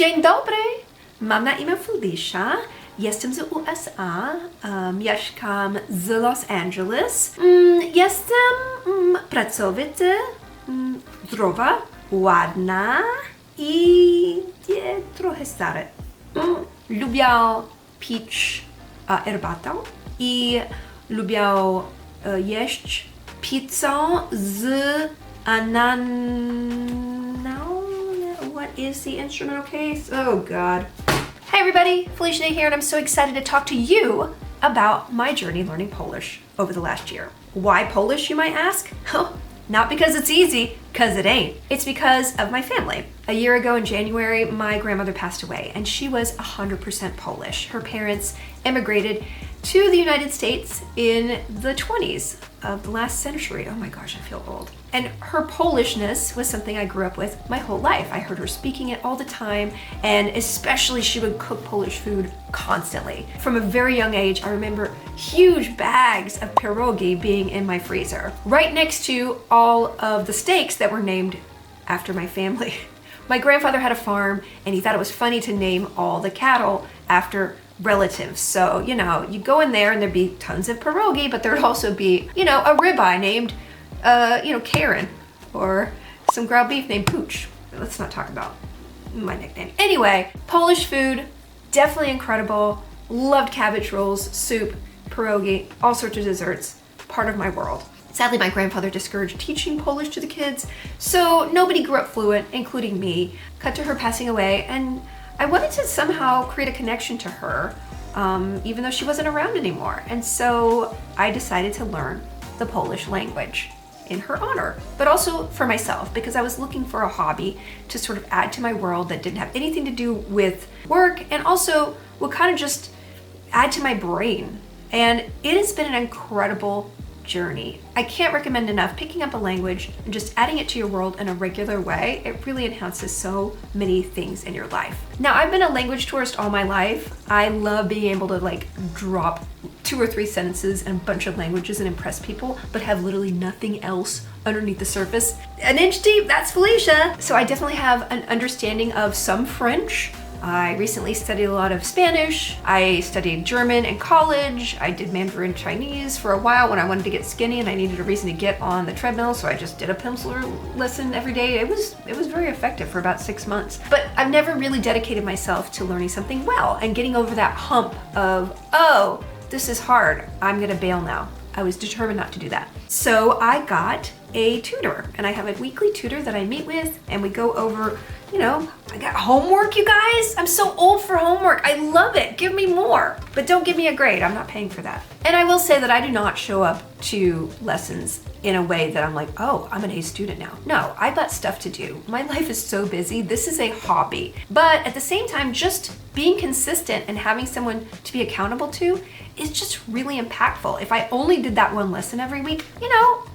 Dzień dobry! Mam na imię Felicia. Jestem z USA. Mieszkam z Los Angeles. Jestem pracowita, zdrowa, ładna i trochę stara. Lubię pić herbatę i lubię jeść pizzę z What is the instrumental case? Oh God. Hey everybody, Felicia here, and I'm so excited to talk to you about my journey learning Polish over the last year. Why Polish, you might ask? Not because it's easy, because it ain't. It's because of my family. A year ago in January, my grandmother passed away, and she was 100% Polish. Her parents immigrated to the United States in the 20s of the last century. Oh my gosh, I feel old. And her Polishness was something I grew up with my whole life. I heard her speaking it all the time, and especially she would cook Polish food constantly. From a very young age, I remember huge bags of pierogi being in my freezer, right next to all of the steaks that were named after my family. My grandfather had a farm, and he thought it was funny to name all the cattle after relatives. So, you know, you go in there and there'd be tons of pierogi, but there'd also be, you know, a ribeye named, Karen, or some ground beef named Pooch. Let's not talk about my nickname. Anyway, Polish food, definitely incredible. Loved cabbage rolls, soup, pierogi, all sorts of desserts. Part of my world. Sadly, my grandfather discouraged teaching Polish to the kids, so nobody grew up fluent, including me. Cut to her passing away, and I wanted to somehow create a connection to her, even though she wasn't around anymore. And so I decided to learn the Polish language in her honor, but also for myself, because I was looking for a hobby to sort of add to my world that didn't have anything to do with work and also would kind of just add to my brain. And it has been an incredible journey. I can't recommend enough picking up a language and just adding it to your world in a regular way. It really enhances so many things in your life. Now, I've been a language tourist all my life. I love being able to drop 2 or 3 sentences in a bunch of languages and impress people, but have literally nothing else underneath the surface. An inch deep, that's Felicia. So I definitely have an understanding of some French. I recently studied a lot of Spanish. I studied German in college. I did Mandarin Chinese for a while when I wanted to get skinny and I needed a reason to get on the treadmill, so I just did a pencil lesson every day. It was very effective for about 6 months. But I've never really dedicated myself to learning something well and getting over that hump of, oh, this is hard, I'm gonna bail now. I was determined not to do that. So I got a tutor, and I have a weekly tutor that I meet with, and we go over, I got homework, you guys. I'm so old for homework. I love it. Give me more. But don't give me a grade. I'm not paying for that. And I will say that I do not show up to lessons in a way that I'm like, oh, I'm an A student now. No, I've got stuff to do. My life is so busy. This is a hobby. But at the same time, just being consistent and having someone to be accountable to is just really impactful. If I only did that one lesson every week,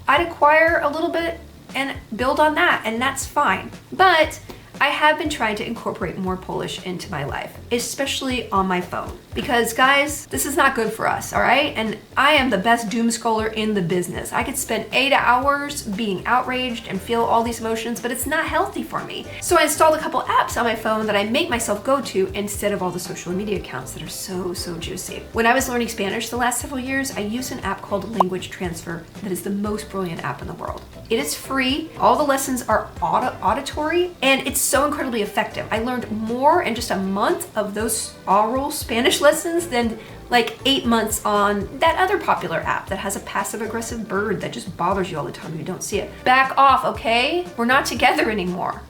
I'd acquire a little bit and build on that, and that's fine. But I have been trying to incorporate more Polish into my life, especially on my phone. Because guys, this is not good for us, all right? And I am the best doom scroller in the business. I could spend 8 hours being outraged and feel all these emotions, but it's not healthy for me. So I installed a couple apps on my phone that I make myself go to instead of all the social media accounts that are so juicy. When I was learning Spanish the last several years, I used an app called Language Transfer that is the most brilliant app in the world. It is free. All the lessons are auditory, and it's so incredibly effective. I learned more in just a month of those oral Spanish lessons than 8 months on that other popular app that has a passive-aggressive bird that just bothers you all the time and you don't see it. Back off, okay? We're not together anymore.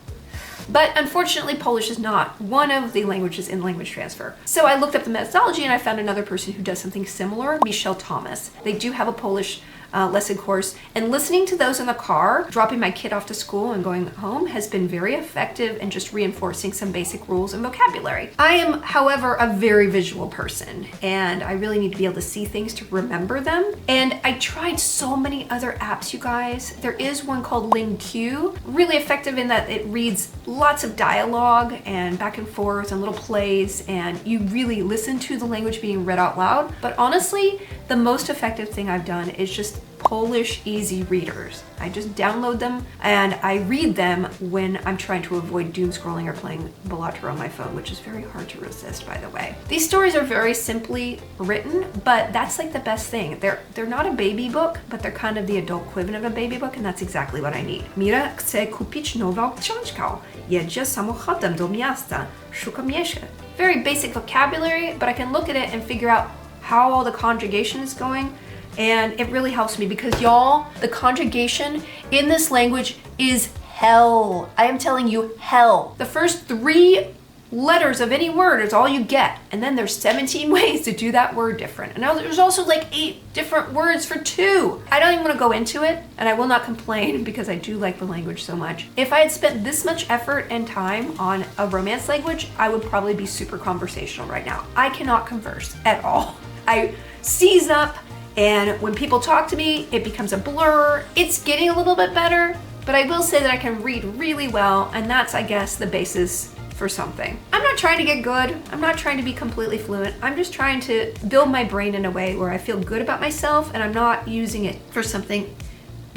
But unfortunately, Polish is not one of the languages in Language Transfer. So I looked up the methodology and I found another person who does something similar, Michelle Thomas. They do have a Polish lesson course, and listening to those in the car, dropping my kid off to school and going home has been very effective in just reinforcing some basic rules and vocabulary. I am, however, a very visual person, and I really need to be able to see things to remember them. And I tried so many other apps, you guys. There is one called LingQ, really effective in that it reads lots of dialogue and back and forth and little plays, and you really listen to the language being read out loud. But honestly, the most effective thing I've done is just Polish easy readers. I just download them and I read them when I'm trying to avoid doom scrolling or playing Balatro on my phone, which is very hard to resist, by the way. These stories are very simply written, but that's like the best thing. They're not a baby book, but they're kind of the adult equivalent of a baby book, and that's exactly what I need. Mira chce kupić nową książkę. Jedzie samochodem do miasta. Szuka mieszkania. Very basic vocabulary, but I can look at it and figure out how all the conjugation is going. And it really helps me because y'all, the conjugation in this language is hell. I am telling you, hell. The first 3 letters of any word is all you get. And then there's 17 ways to do that word different. And there's also like 8 different words for 2. I don't even want to go into it, and I will not complain because I do like the language so much. If I had spent this much effort and time on a romance language, I would probably be super conversational right now. I cannot converse at all. I seize up. And when people talk to me, it becomes a blur. It's getting a little bit better, but I will say that I can read really well, and that's, I guess, the basis for something. I'm not trying to get good. I'm not trying to be completely fluent. I'm just trying to build my brain in a way where I feel good about myself and I'm not using it for something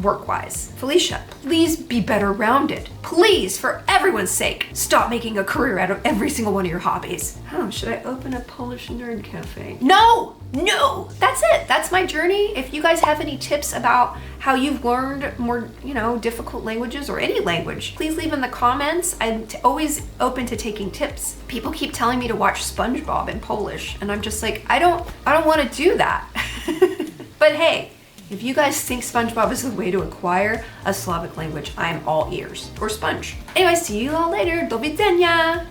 work-wise. Felicia, please be better rounded. Please, for everyone's sake, stop making a career out of every single one of your hobbies. Oh, should I open a Polish nerd cafe? No, that's it. That's my journey. If you guys have any tips about how you've learned more, difficult languages or any language, please leave in the comments. I'm always open to taking tips. People keep telling me to watch SpongeBob in Polish, and I'm just like, I don't want to do that. But hey, if you guys think SpongeBob is the way to acquire a Slavic language, I'm all ears. Or sponge. Anyway, see you all later. Do widzenia!